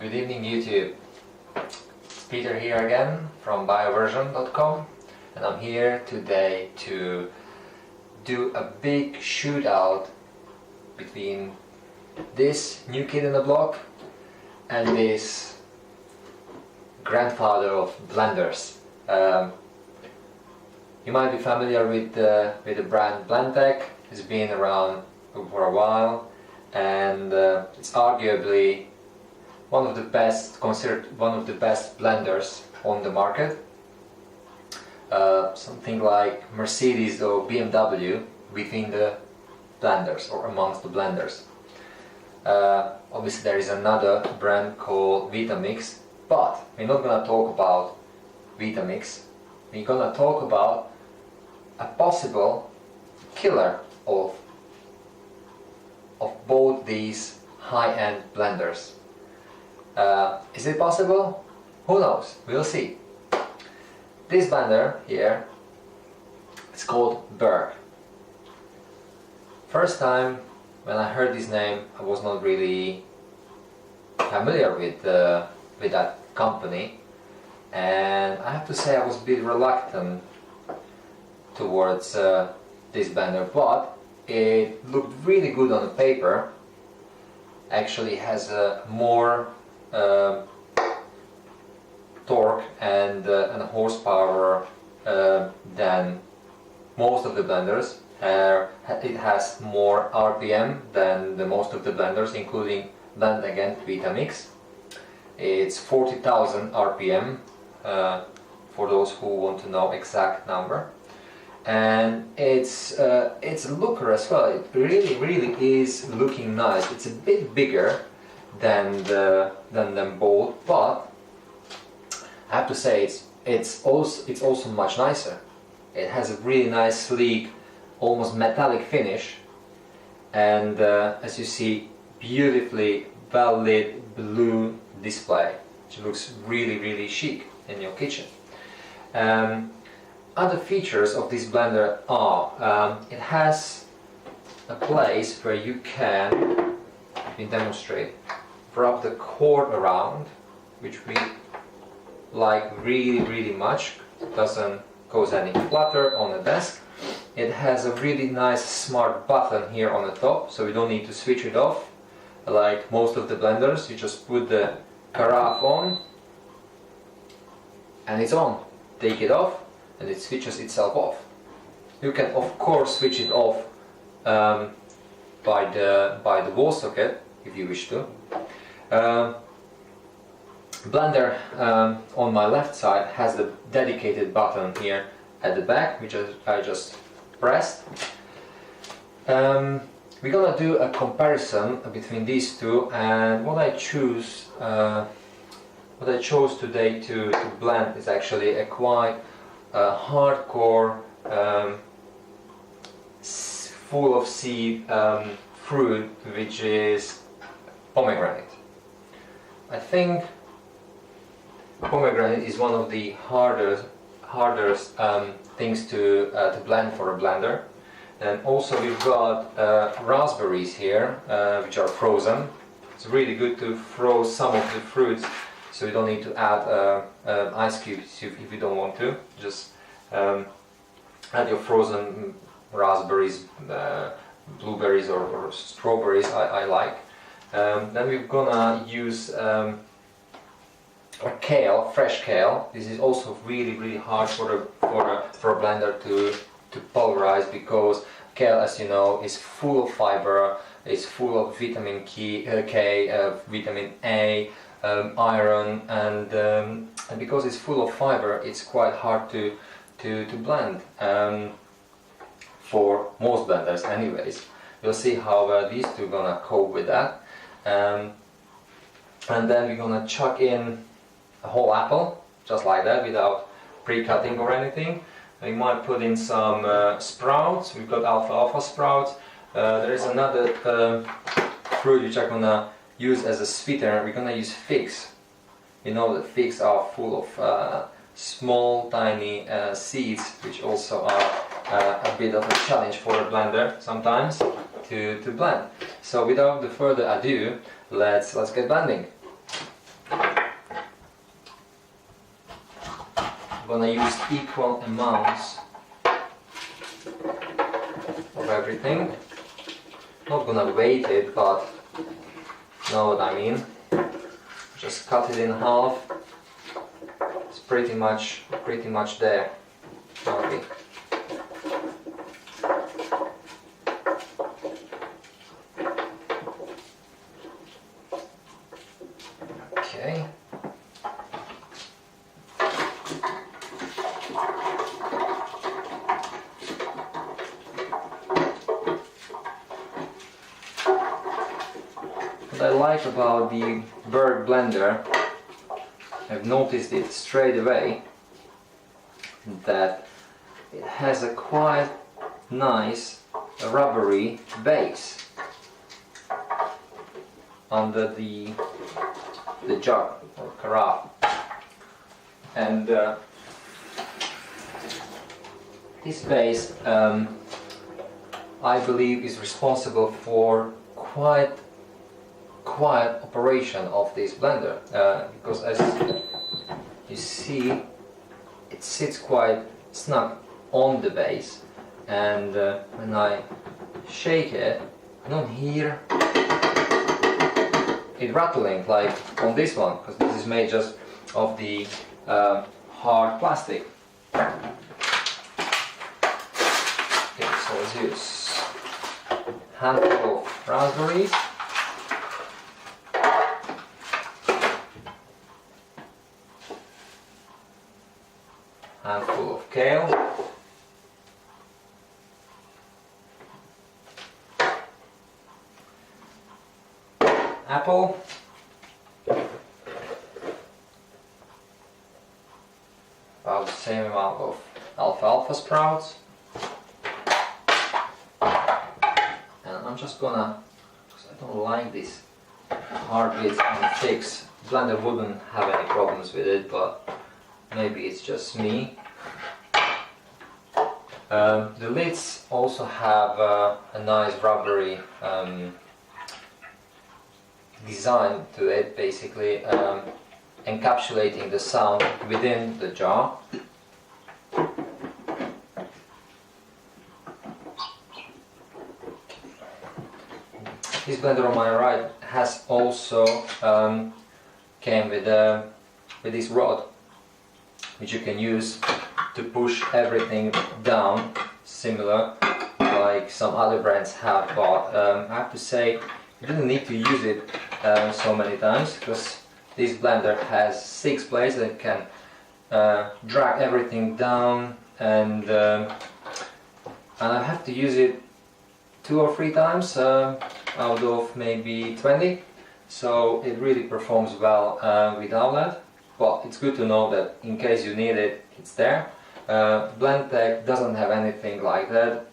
Good evening YouTube. It's Peter here again from bioversion.com, and I'm here today to do a big shootout between this new kid in the block and this grandfather of blenders. You might be familiar with the brand Blendtec. It's been around for a while, and it's arguably considered one of the best blenders on the market. Something like Mercedes or BMW within the blenders, or amongst the blenders. Obviously there is another brand called Vitamix, but we're not gonna talk about Vitamix. We're gonna talk about a possible killer of both these high-end blenders. Is it possible? Who knows? We'll see. This blender here, it's called BERG. First time when I heard this name, I was not really familiar with that company, and I have to say I was a bit reluctant towards this blender, but it looked really good on the paper. Actually has more torque and horsepower than most of the blenders. It has more RPM than most of the blenders, including Blendtec and Vitamix. It's 40,000 RPM for those who want to know exact number. And it's looker as well. It really is looking nice. It's a bit bigger than them both, but I have to say it's also much nicer. It has a really nice, sleek, almost metallic finish, and as you see, beautifully well lit blue display, which looks really chic in your kitchen. Other features of this blender are it has a place where you can, let me demonstrate, wrap the cord around, which we like really much. It doesn't cause any clutter on the desk. It has a really nice smart button here on the top, so you don't need to switch it off like most of the blenders. You just put the carafe on and it's on. Take it off and it switches itself off. You can of course switch it off by the wall socket if you wish to. Blender on my left side has the dedicated button here at the back, which I just pressed. We're gonna do a comparison between these two, and what I chose today to blend is actually a quite hardcore, full of seed fruit, which is pomegranate. I think pomegranate is one of the hardest things to blend for a blender. And also we've got raspberries here, which are frozen. It's really good to froze some of the fruits, so you don't need to add ice cubes if you don't want to. Just add your frozen raspberries, blueberries or strawberries. I like. Then we're gonna use kale, fresh kale. This is also really hard for a blender to pulverize, because kale, as you know, is full of fiber, is full of vitamin K, vitamin A, iron, and because it's full of fiber, it's quite hard to blend for most blenders anyways. We'll see how these two gonna cope with that. And then we're gonna chuck in a whole apple, just like that, without pre-cutting or anything. We might put in some sprouts. We've got alfa sprouts. There is another fruit which I'm gonna use as a sweetener. We're gonna use figs. You know that figs are full of small, tiny seeds, which also are a bit of a challenge for a blender sometimes to blend. So without the further ado, let's get blending. gonna use equal amounts of everything. Not gonna weight it, but you know what I mean. Just cut it in half. It's pretty much there already. Okay. What I like about the BERG blender, I've noticed it straight away, that it has a quite nice rubbery base under the jug or carafe, and this base I believe is responsible for quite quiet operation of this blender, because as you see it sits quite snug on the base, and when I shake it I don't hear it rattling like on this one, because this is made just of the hard plastic. Okay, so let's use a handful of raspberries, handful of kale, apple, about the same amount of alfalfa sprouts, and I'm just gonna, because I don't like this hard bits on sticks, blender wouldn't have any problems with it, but maybe it's just me. The lids also have a nice rubbery design to it, basically encapsulating the sound within the jar. This blender on my right has also came with this rod, which you can use to push everything down, similar like some other brands have, but I have to say you didn't need to use it so many times, because this blender has 6 blades that can drag everything down, and I have to use it 2 or 3 times out of maybe 20, so it really performs well without that. But it's good to know that in case you need it, it's there. Blendtec doesn't have anything like that,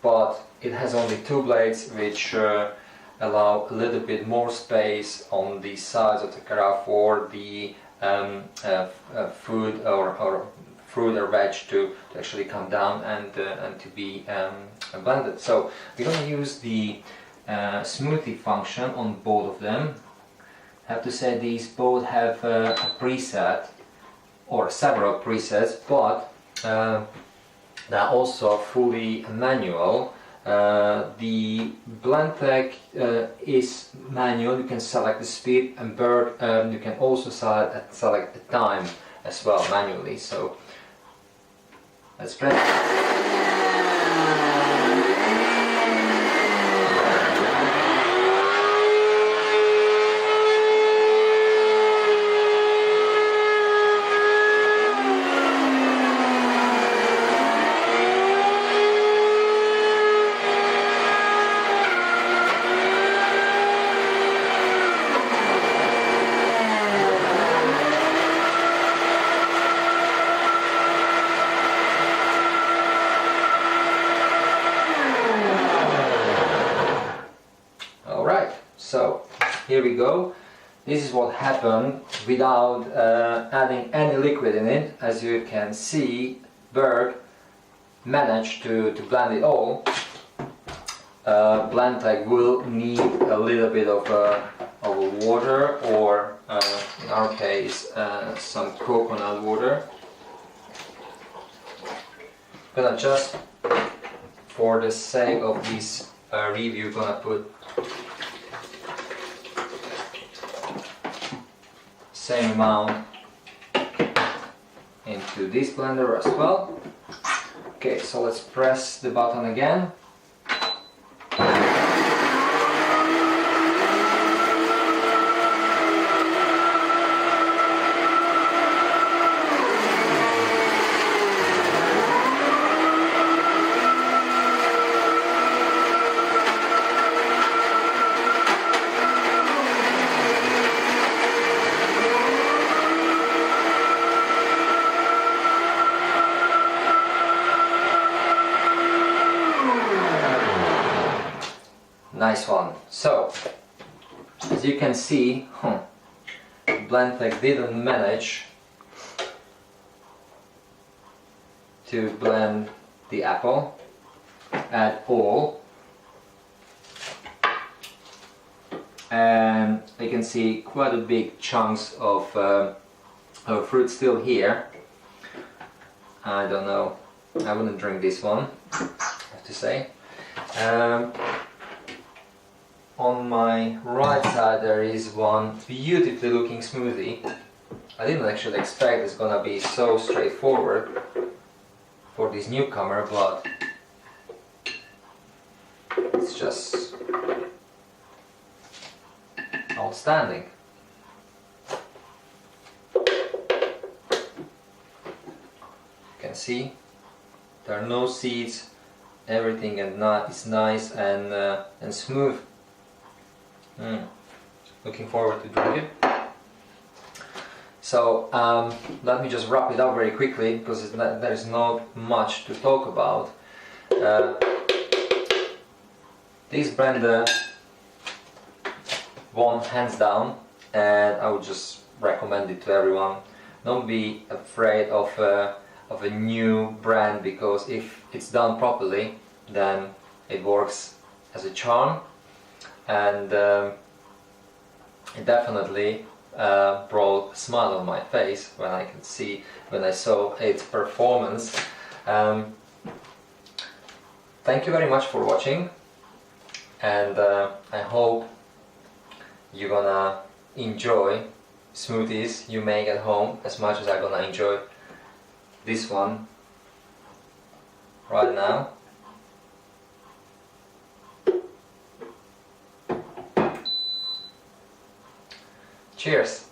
but it has only 2 blades, which allow a little bit more space on the sides of the carafe for the food or fruit or veg to actually come down and to be blended. So we're going to use the smoothie function on both of them. I have to say these both have a preset or several presets, but they're also fully manual. The Blendtec is manual. You can select the speed, and BERG you can also select the time as well manually. So let's press. So here we go. This is what happened without adding any liquid in it. As you can see, BERG managed to blend it all. Blendtec will need a little bit of water, or in our case some coconut water. gonna just, for the sake of this review, gonna put same amount into this blender as well. Okay, so let's press the button again. Nice one. So, as you can see, Blendtec didn't manage to blend the apple at all, and you can see quite a big chunks of fruit still here. I don't know, I wouldn't drink this one, I have to say. On my right side there is one beautifully looking smoothie. I didn't actually expect it's gonna be so straightforward for this newcomer, but it's just outstanding. You can see there are no seeds, everything is nice and smooth. Looking forward to doing it. So let me just wrap it up very quickly, because there is not much to talk about. This blender won hands down, and I would just recommend it to everyone. Don't be afraid of a new brand, because if it's done properly, then it works as a charm. And it definitely brought a smile on my face when I saw its performance. Thank you very much for watching, and I hope you're gonna enjoy smoothies you make at home as much as I'm gonna enjoy this one right now. Cheers!